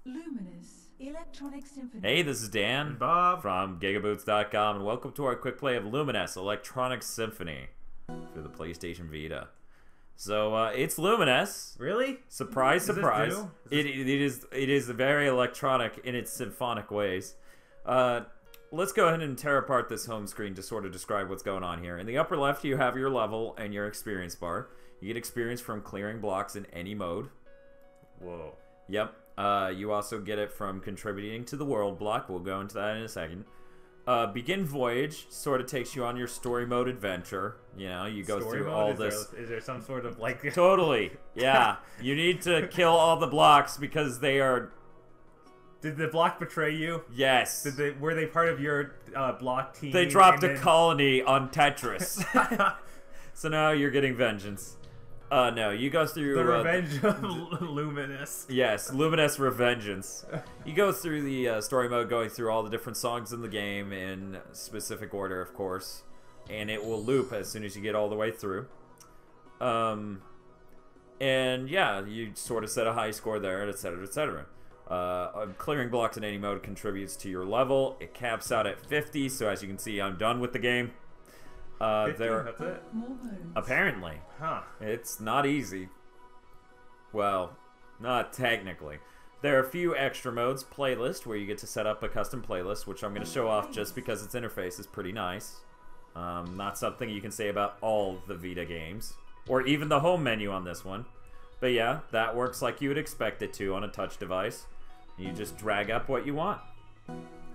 Luminous Electronic Symphony. Hey, this is Dan And Bob from GigaBoots.com, and welcome to our quick play of Lumines Electronic Symphony for the PlayStation Vita. So it's Lumines. Really? Surprise, surprise! It It is very electronic in its symphonic ways. Let's go ahead and tear apart this home screen to sort of describe what's going on here. In the upper left, you have your level and your experience bar. You get experience from clearing blocks in any mode. Whoa. Yep. You also get it from contributing to the world block. We'll go into that in a second. Begin Voyage sort of takes you on your story mode adventure. You know, you go Story through mode? all this. Is there some sort of like... Totally. Yeah. You need to kill all the blocks because they are... Did the block betray you? Yes. Were they part of your block team? They dropped a colony on Tetris. So now you're getting vengeance. No, you go through... The Revenge of Luminous. Yes, Luminous Revengeance. You go through the story mode, going through all the different songs in the game in specific order, of course. And it will loop as soon as you get all the way through. And yeah, you sort of set a high score there, etc., etc. Clearing blocks in any mode contributes to your level. It caps out at 50, so as you can see, I'm done with the game. 50, there, that's it? apparently. Huh. It's not easy. Well, not technically. There are a few extra modes. Playlist, where you get to set up a custom playlist, which I'm going to show off just because its interface is pretty nice. Not something you can say about all the Vita games, or even the home menu on this one. But yeah, that works like you would expect it to on a touch device. You just drag up what you want.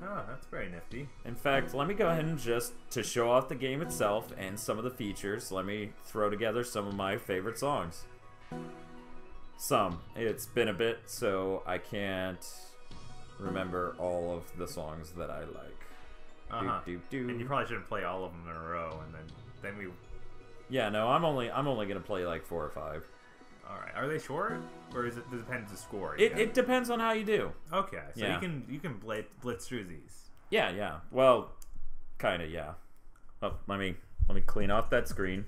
Oh, that's very nifty. In fact, let me go ahead and just, to show off the game itself and some of the features, let me throw together some of my favorite songs. Some. It's been a bit, so I can't remember all of the songs that I like. And you probably shouldn't play all of them in a row, and then we... Yeah, no, I'm only gonna play like 4 or 5. Alright, are they short? Or does it depend on the score? It depends on how you do. Okay, so Yeah. you can blitz through these. Yeah. Well, kinda, yeah. Oh, let me clean off that screen.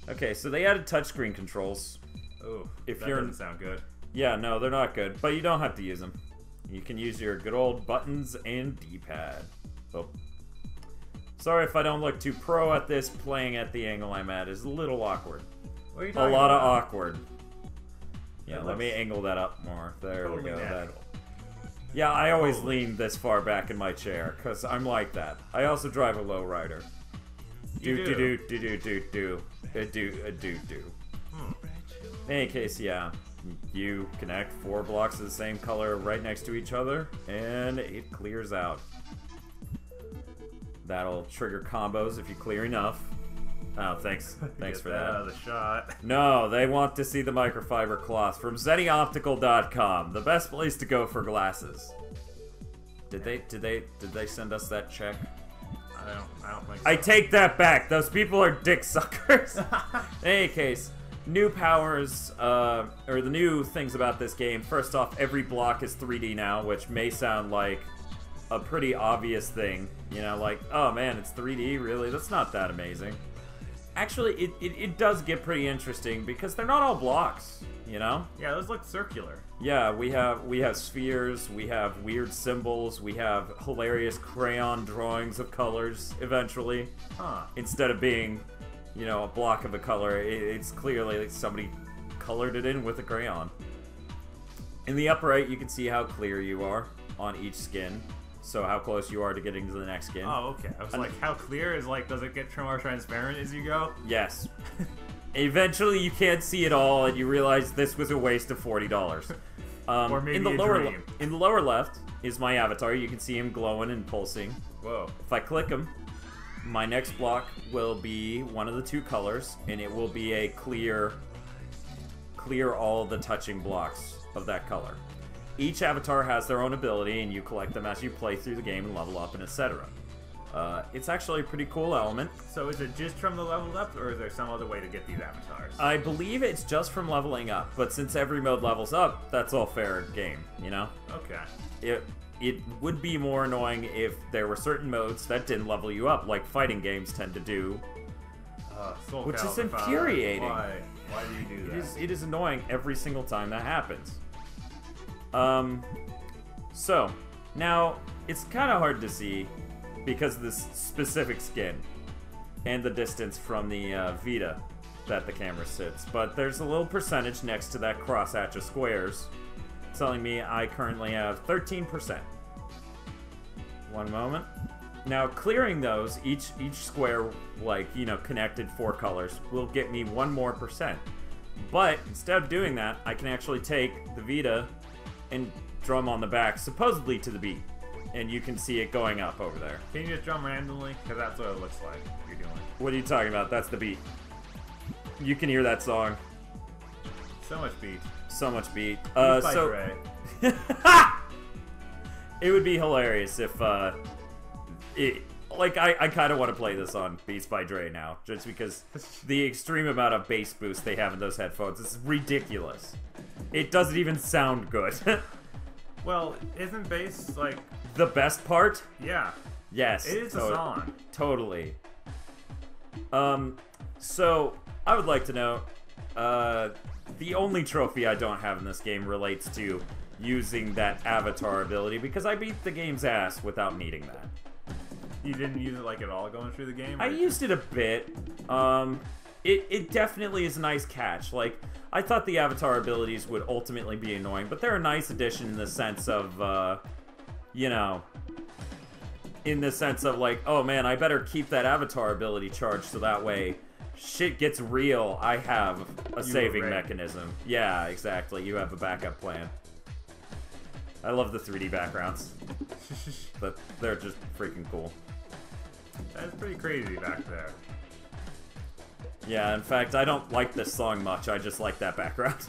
Okay, so they added touchscreen controls. Oh, If that you're- doesn't sound good. Yeah, no, they're not good, but you don't have to use them. You can use your good old buttons and D-pad. Oh. Sorry if I don't look too pro at this. Playing at the angle I'm at is a little awkward. What are you A talking lot of about? awkward. Yeah, That let me looks angle that up more. There we totally go. natural. Yeah, I always Totally. lean this far back in my chair, because I'm like that. I also drive a lowrider. You Do do. do do do do do do do. In any case, yeah. You connect 4 blocks of the same color right next to each other, and it clears out. That'll trigger combos if you clear enough. Oh, thanks. Thanks Get for that that. out of the shot. No, they want to see the microfiber cloth from ZennyOptical.com, the best place to go for glasses. Did they send us that check? I don't think so. I take that back. Those people are dick suckers. In any case, new powers, or the new things about this game. First off, every block is 3D now, which may sound like a pretty obvious thing. You know, like, oh man, it's 3D? Really? That's not that amazing. Actually, it does get pretty interesting because they're not all blocks, you know? Yeah, those look circular. Yeah, we have spheres, we have weird symbols, we have hilarious crayon drawings of colors eventually. Huh. Instead of being, you know, a block of a color, it's clearly like somebody colored it in with a crayon. In the upper right, you can see how clear you are on each skin. So how close you are to getting to the next skin. Oh, okay. I was like, how clear is like, does it get more transparent as you go? Yes. Eventually you can't see it all and you realize this was a waste of $40. Or maybe in the a lower dream. in the lower left is my avatar. You can see him glowing and pulsing. Whoa. If I click him, my next block will be one of the 2 colors, and it will be a clear all the touching blocks of that color. Each avatar has their own ability, and you collect them as you play through the game and level up and etc. It's actually a pretty cool element. So is it just from the level up, or is there some other way to get these avatars? I believe it's just from leveling up, but since every mode levels up, that's all fair game, you know? Okay. It would be more annoying if there were certain modes that didn't level you up, like fighting games tend to do. Soul Which is Calibur 5. infuriating. Why do you do that? It is annoying every single time that happens. So, now, it's kind of hard to see because of this specific skin and the distance from the Vita that the camera sits. But there's a little percentage next to that crosshatch of squares telling me I currently have 13%. One moment. Now, clearing those, each square, like, you know, connected 4 colors, will get me 1 more %. But, instead of doing that, I can actually take the Vita and drum on the back, supposedly to the beat. And you can see it going up over there. Can you just drum randomly? Because that's what it looks like you're doing. What are you talking about? That's the beat. You can hear that song. So much beat. So much beat. Beat by Dre. It would be hilarious if, I kind of want to play this on Beats by Dre now, just because the extreme amount of bass boost they have in those headphones is ridiculous. It doesn't even sound good. Well, isn't bass, like... The best part? Yeah. Yes. It is a song. Totally. So, I would like to know, the only trophy I don't have in this game relates to using that avatar ability, because I beat the game's ass without needing that. You didn't use it, like, at all going through the game? I used it a bit. It definitely is a nice catch. Like, I thought the avatar abilities would ultimately be annoying, but they're a nice addition in the sense of, you know, in the sense of, like, oh man, I better keep that avatar ability charged so that way shit gets real, I have a saving mechanism. Yeah, exactly. You have a backup plan. I love the 3D backgrounds. But they're just freaking cool. That's pretty crazy back there. Yeah, in fact, I don't like this song much. I just like that background.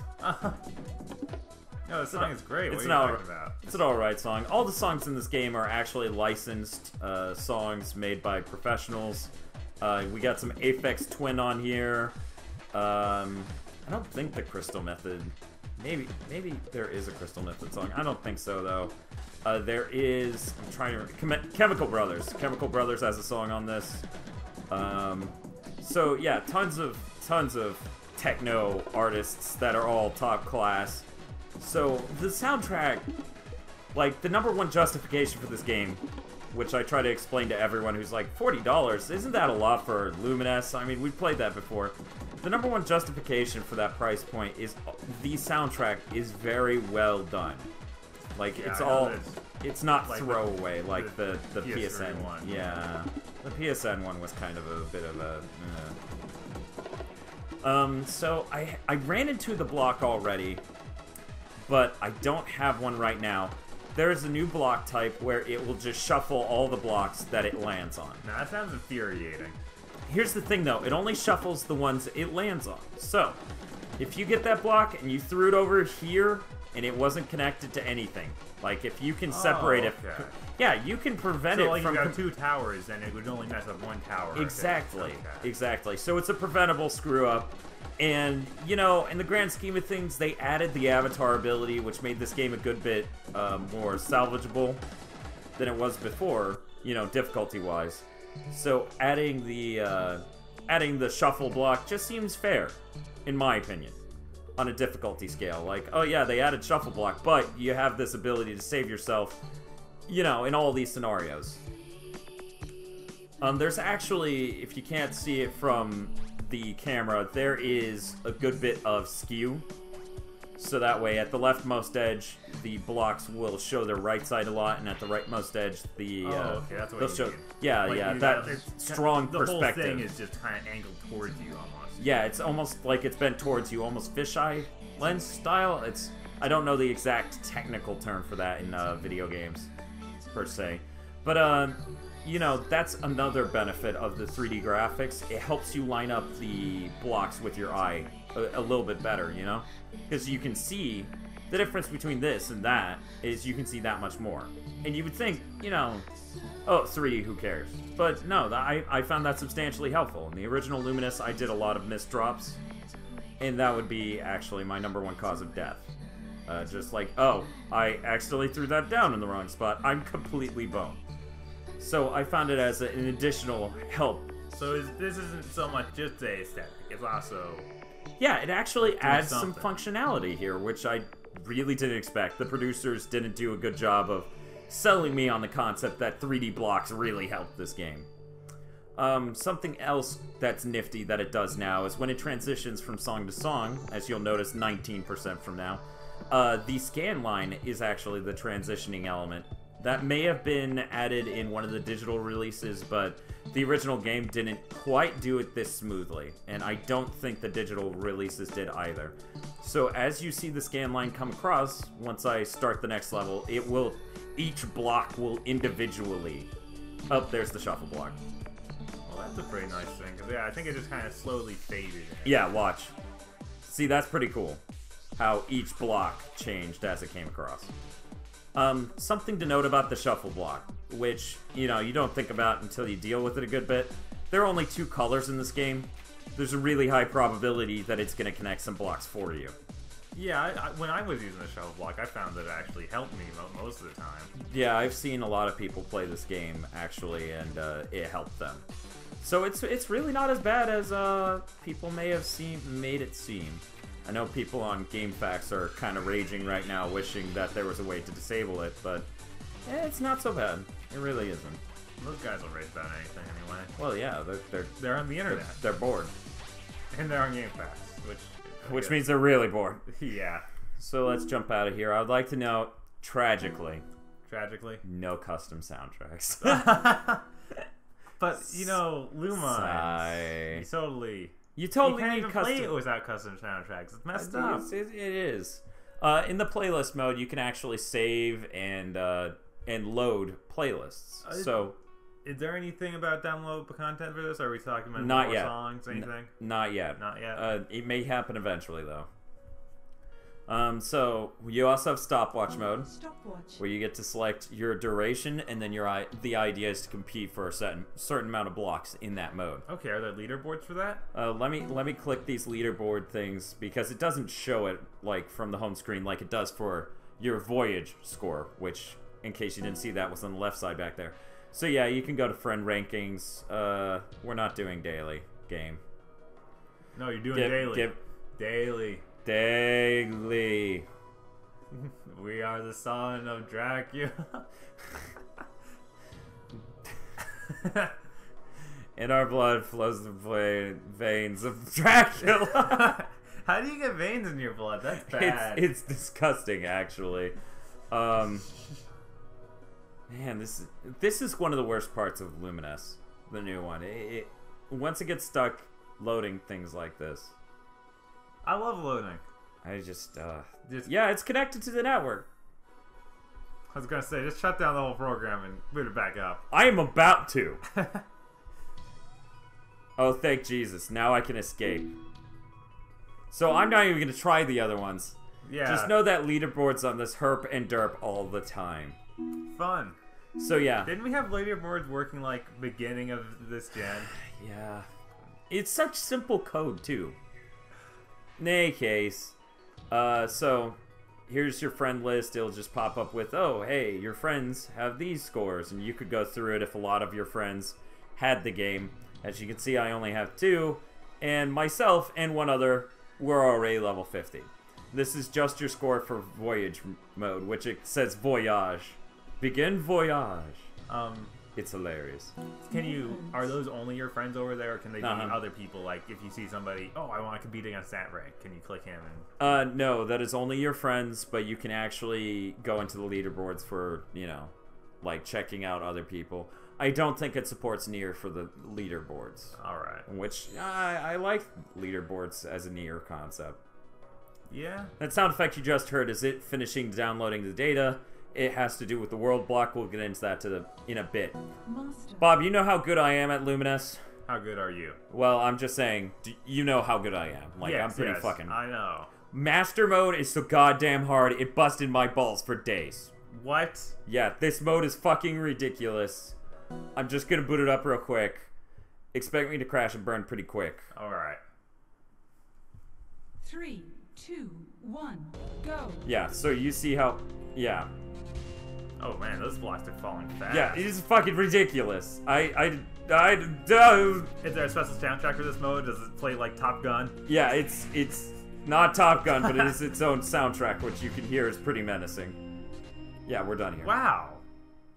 No, the song is great. What are you talking about? It's an alright song. All the songs in this game are actually licensed songs made by professionals. We got some Aphex Twin on here. I don't think the Crystal Method... Maybe there is a Crystal Method song. I don't think so, though. There is... I'm trying to remember... Chemical Brothers. Chemical Brothers has a song on this. So, yeah, tons of techno artists that are all top class. So, the soundtrack... Like, the #1 justification for this game, which I try to explain to everyone who's like, $40? Isn't that a lot for Lumines? I mean, we've played that before. The #1 justification for that price point is the soundtrack is very well done. Like, yeah, it's not like throwaway like the PSN one. Yeah, the PSN one was kind of a bit of a... So I ran into the block already, but I don't have one right now. There is a new block type where it will just shuffle all the blocks that it lands on. Now, that sounds infuriating. Here's the thing, though. It only shuffles the ones it lands on. So, if you get that block and you threw it over here and it wasn't connected to anything, like if you can separate it... Yeah, you can prevent it from... So, like, you got 2 towers and it would only mess up 1 tower. Exactly. Exactly. So, it's a preventable screw-up. And, you know, in the grand scheme of things, they added the avatar ability, which made this game a good bit more salvageable than it was before, you know, difficulty-wise. So adding the shuffle block just seems fair, in my opinion, on a difficulty scale. Like, oh yeah, they added shuffle block, but you have this ability to save yourself, you know, in all these scenarios. There's actually, if you can't see it from the camera, there is a good bit of skew. So that way, at the leftmost edge, the blocks will show their right side a lot, and at the rightmost edge, the okay, that's what you mean. Yeah, like, yeah, that strong the perspective. The whole thing is just kind of angled towards you, almost. Yeah, it's almost like it's bent towards you, almost fisheye lens style. I don't know the exact technical term for that in video games, per se. But, you know, that's another benefit of the 3D graphics. It helps you line up the blocks with your eye a little bit better, you know? Because you can see the difference between this and that is you can see that much more. And you would think, you know, oh, 3D, who cares? But no, I found that substantially helpful. In the original Luminous, I did a lot of missed drops, and that would be actually my #1 cause of death. Just like, oh, I accidentally threw that down in the wrong spot. I'm completely boned. So I found it as an additional help. So this isn't so much just a aesthetic, it's also... Yeah, it actually adds some functionality here, which I really didn't expect. The producers didn't do a good job of selling me on the concept that 3D blocks really helped this game. Something else that's nifty that it does now is when it transitions from song to song, as you'll notice 19% from now, the scan line is actually the transitioning element. That may have been added in one of the digital releases, but the original game didn't quite do it this smoothly, and I don't think the digital releases did either. So as you see the scan line come across, once I start the next level, each block will individually... Oh, there's the shuffle block. Well, that's a pretty nice thing, because yeah, I think it just kind of slowly faded. Yeah, watch. See, that's pretty cool. How each block changed as it came across. Something to note about the shuffle block, which, you know, you don't think about until you deal with it a good bit. There are only 2 colors in this game. There's a really high probability that it's going to connect some blocks for you. Yeah, when I was using the shuffle block, I found that it actually helped me most of the time. Yeah, I've seen a lot of people play this game, actually, and it helped them. So it's really not as bad as people may have made it seem. I know people on GameFAQs are kind of raging right now, wishing that there was a way to disable it, but it's not so bad. It really isn't. Those guys will rage about anything anyway. Well, yeah, They're on the internet. They're bored. And they're on GameFAQs, Which means they're really bored. Yeah. So let's jump out of here. I would like to note, tragically, no custom soundtracks. But, you know, Lumines, Sigh. you totally can't need even custom. play it without custom soundtracks. It's messed up. It is. In the playlist mode, you can actually save and load playlists. Is there anything about downloadable content for this? Are we talking about Not more yet. songs, anything? Not yet. Not yet. It may happen eventually, though. So you also have stopwatch mode, where you get to select your duration, and then the idea is to compete for a certain amount of blocks in that mode. Okay, are there leaderboards for that? Let me click these leaderboard things because it doesn't show it like from the home screen like it does for your Voyage score, which, in case you didn't see, that was on the left side back there. So yeah, you can go to friend rankings. We're not doing daily game. No, you're doing daily. Daily. We are the son of Dracula. In our blood flows the veins of Dracula. How do you get veins in your blood? That's bad. It's disgusting, actually. Man, this is one of the worst parts of Lumines, the new one. Once it gets stuck loading things like this. I love loading. Yeah, it's connected to the network. I was gonna say, just shut down the whole program and boot it back up. I am about to. Oh, thank Jesus. Now I can escape. So I'm not even gonna try the other ones. Yeah. Just know that leaderboards on this herp and derp all the time. Fun. So yeah. Didn't we have leaderboards working like beginning of this gen? Yeah. It's such simple code too. In any case, so here's your friend list. It'll just pop up with, oh, hey, your friends have these scores, and you could go through it if a lot of your friends had the game. As you can see, I only have 2, and myself and one other were already level 50. This is just your score for Voyage mode, which it says Voyage. Begin Voyage. It's hilarious. Are those only your friends over there, or can they be other people? Like, if you see somebody, oh, I want to compete against that rank, can you click him? And... no, that is only your friends, but you can actually go into the leaderboards for, you know, like checking out other people. I don't think it supports Nier for the leaderboards. Alright. Which, I like leaderboards as a Nier concept. Yeah. That sound effect you just heard is it finishing downloading the data. It has to do with the world block. We'll get into that in a bit. Master. Bob, you know how good I am at Lumines? How good are you? Well, I'm just saying, you know how good I am. Like, yes, I'm pretty yes, fucking... I know. Master mode is so goddamn hard, it busted my balls for days. What? Yeah, this mode is fucking ridiculous. I'm just gonna boot it up real quick. Expect me to crash and burn pretty quick. Alright. 3, 2, 1, go. Yeah, so you see how... Yeah. Oh man, those blocks are falling fast. Yeah, it is fucking ridiculous. Is there a special soundtrack for this mode? Does it play like Top Gun? Yeah, it's Not Top Gun, but it is its own soundtrack, which you can hear is pretty menacing. Yeah, we're done here. Wow.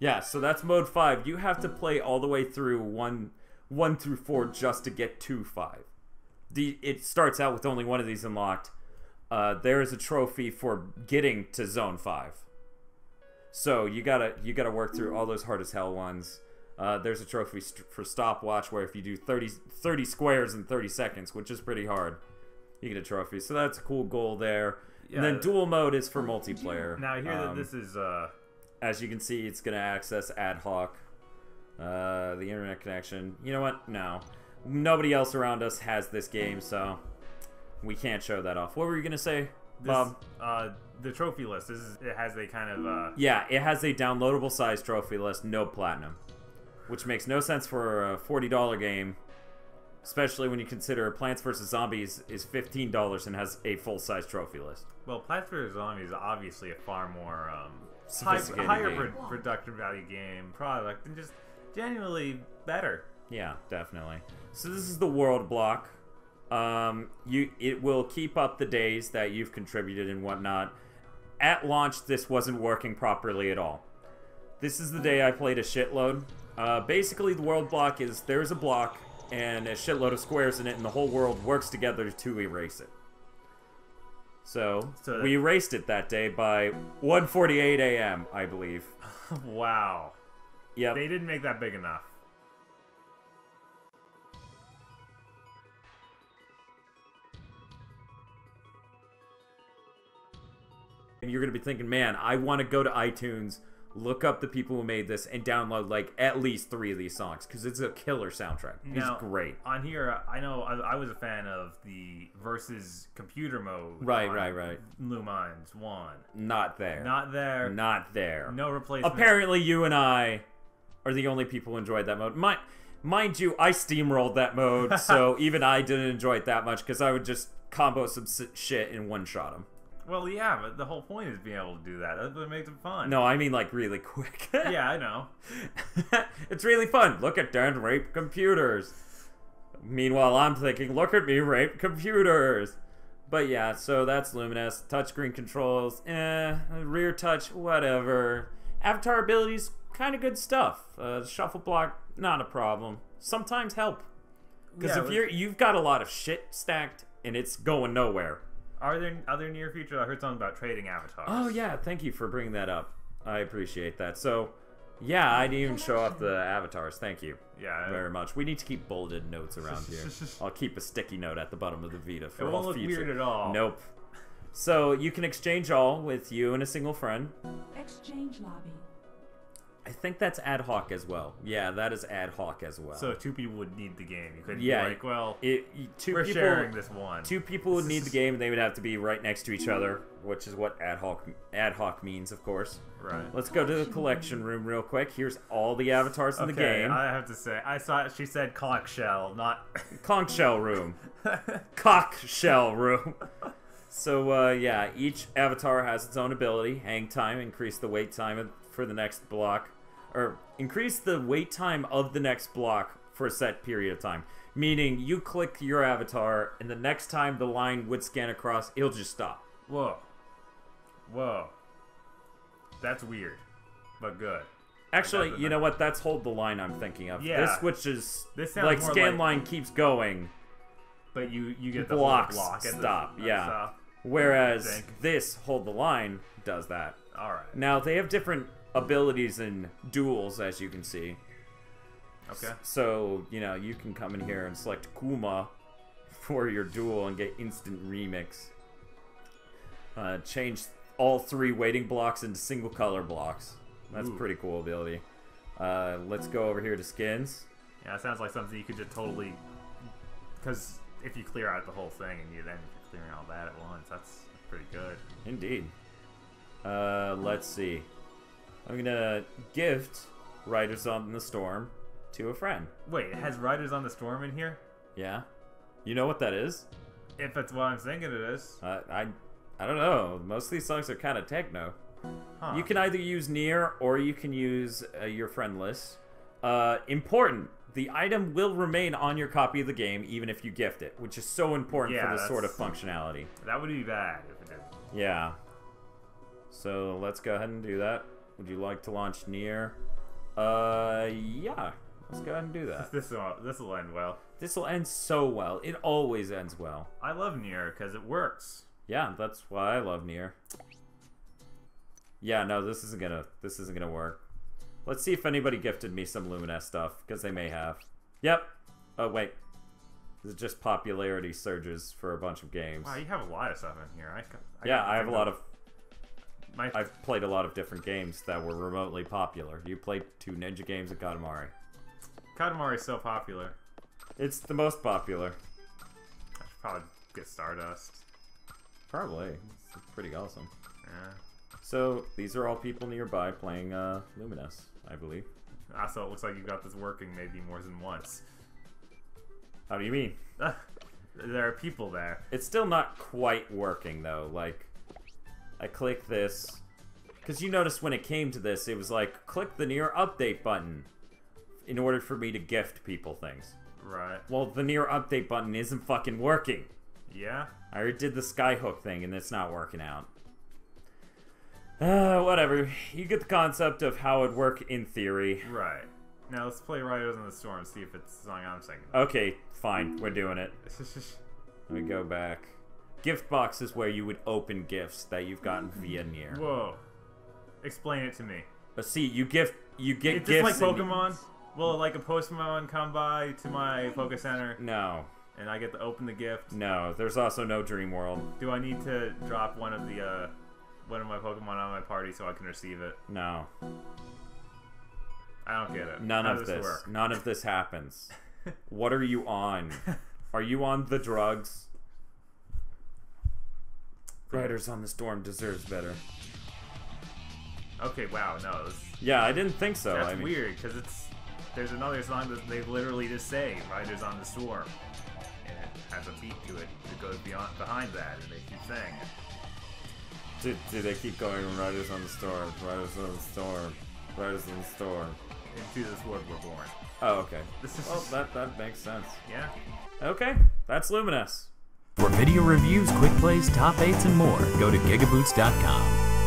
Yeah, so that's mode 5. You have to play all the way through 1 through 4 just to get to 5. It starts out with only one of these unlocked. There is a trophy for getting to Zone 5. So you gotta work through all those hard as hell ones. There's a trophy for stopwatch where if you do 30 squares in 30 seconds, which is pretty hard, you get a trophy. So that's a cool goal there. Yeah. And then dual mode is for multiplayer. Now I hear that this is as you can see, it's gonna access ad hoc the internet connection. You know what? No. Nobody else around us has this game, so we can't show that off. What were you gonna say, Bob? The trophy list. It has a kind of yeah, it has a downloadable size trophy list, no platinum, which makes no sense for a $40 game, especially when you consider Plants vs Zombies is $15 and has a full size trophy list. Well, Plants vs Zombies is obviously a far more higher production value game product and just genuinely better. Yeah, definitely. So this is the world block. It will keep up the days that you've contributed and whatnot. At launch, this wasn't working properly at all. This is the day I played a shitload. Basically, the world block is there's a block and a shitload of squares in it, and the whole world works together to erase it. So we erased it that day by 1:48 a.m., I believe. Wow. Yep. They didn't make that big enough. And you're going to be thinking, man, I want to go to iTunes, look up the people who made this, and download like at least 3 of these songs, because it's a killer soundtrack. It's great. On here, I know I was a fan of the versus computer mode. Right. Lumines 1. Not there. Not there. Not there. No replacement. Apparently you and I are the only people who enjoyed that mode. Mind you, I steamrolled that mode, so even I didn't enjoy it that much, because I would just combo some shit and one-shot them. Well, yeah, but the whole point is being able to do that. That's what makes it fun. No, I mean, like, really quick. Yeah, I know. It's really fun. Look at Dan rape computers. Meanwhile, I'm thinking, look at me rape computers. But yeah, so that's Lumines. Touchscreen controls, rear touch, whatever. Avatar abilities, kind of good stuff. Shuffle block, not a problem. Sometimes help. Because if you've got a lot of shit stacked and it's going nowhere. Are there other near future? I heard something about trading avatars. Oh yeah, thank you for bringing that up. I appreciate that. So, yeah, I didn't even show off the avatars. Thank you. Yeah, very much. We need to keep bulleted notes around here. I'll keep a sticky note at the bottom of the Vita for all future. It won't look weird at all. Nope. So you can exchange all with you and a single friend. Exchange lobby. I think that's ad hoc as well. Yeah, that is ad hoc as well. So 2 people would need the game. You couldn't be like, well, we're sharing this one. 2 people would need the game, and they would have to be right next to each other, which is what ad hoc means, of course. Right. Let's go to the collection room real quick. Here's all the avatars in the game. I have to say, I saw she said conch shell, not conch shell room. Cock shell room. So yeah, each avatar has its own ability. Hang time, increase the wait time for the next block. Or increase the wait time of the next block for a set period of time. Meaning, you click your avatar, and the next time the line would scan across, it'll just stop. Whoa. Whoa. That's weird, but good. Actually, you know what? That's hold the line I'm thinking of. Yeah. This switches, this sounds like more scan line keeps going. But you get the blocks block and stop, yeah. Stuff. Whereas this hold the line does that. Alright. Now, they have different abilities and duels, as you can see. Okay. So, you know, you can come in here and select Kuma for your duel and get instant remix. Change all 3 waiting blocks into single color blocks. That's a pretty cool ability. Let's go over here to skins. Yeah, it sounds like something you could just totally... Because if you clear out the whole thing and you're clearing all that at once, that's pretty good. Indeed. Let's see. I'm gonna gift Riders on the Storm to a friend. Wait, it has Riders on the Storm in here? Yeah. You know what that is? If that's what I'm thinking it is. I don't know. Most of these songs are kind of techno. Huh. You can either use Nier or you can use your friend list. Important. the item will remain on your copy of the game even if you gift it, which is so important for this sort of functionality. That would be bad if it did. Yeah. So let's go ahead and do that. Would you like to launch Nier? Yeah. Let's go ahead and do that. This will end well. This will end so well. It always ends well. I love Nier because it works. Yeah, that's why I love Nier. Yeah, no, this isn't gonna work. Let's see if anybody gifted me some Lumines stuff, because they may have. Yep. Oh wait, this is just popularity surges for a bunch of games. Wow, you have a lot of stuff in here. I have a lot of. I've played a lot of different games that were remotely popular. You played 2 Ninja games at Katamari. Katamari is so popular. It's the most popular. I should probably get Stardust. Probably. It's pretty awesome. Yeah. So, these are all people nearby playing Lumines, I believe. Also, it looks like you got this working maybe more than once. How do you mean? There are people there. It's still not quite working, though. Like, I click this. Because you noticed when it came to this, it was like, click the Nier update button in order for me to gift people things. Right. Well, the Nier update button isn't fucking working. Yeah? I already did the skyhook thing, and it's not working out. Whatever. You get the concept of how it would work in theory. Right. Now let's play Riders on the Storm and see if it's the song I'm singing. Okay, fine. We're doing it. Let me go back. Gift box is where you would open gifts that you've gotten via Nier. Whoa. Explain it to me. But see, you get It's gifts. just like Pokemon? Will like a Pokemon come by to my Poké Center? No. And I get to open the gift? No. There's also no Dream World. Do I need to drop one of my Pokemon on my party so I can receive it? No. I don't get it. None How of does this. work? None of this happens. What are you on? Are you on the drugs? Riders on the Storm deserves better. Okay, wow, no. Yeah, I didn't think so. That's weird, because there's another song that they literally just say, Riders on the Storm. And it has a beat to it that goes behind that, and they keep saying it. Do they keep going, Riders on the Storm, Riders on the Storm, Riders on the Storm. Into this world we're born. Oh, okay. This is Well, that makes sense. Yeah. Okay, that's Lumines. For video reviews, quick plays, top 8s, and more, go to GigaBoots.com.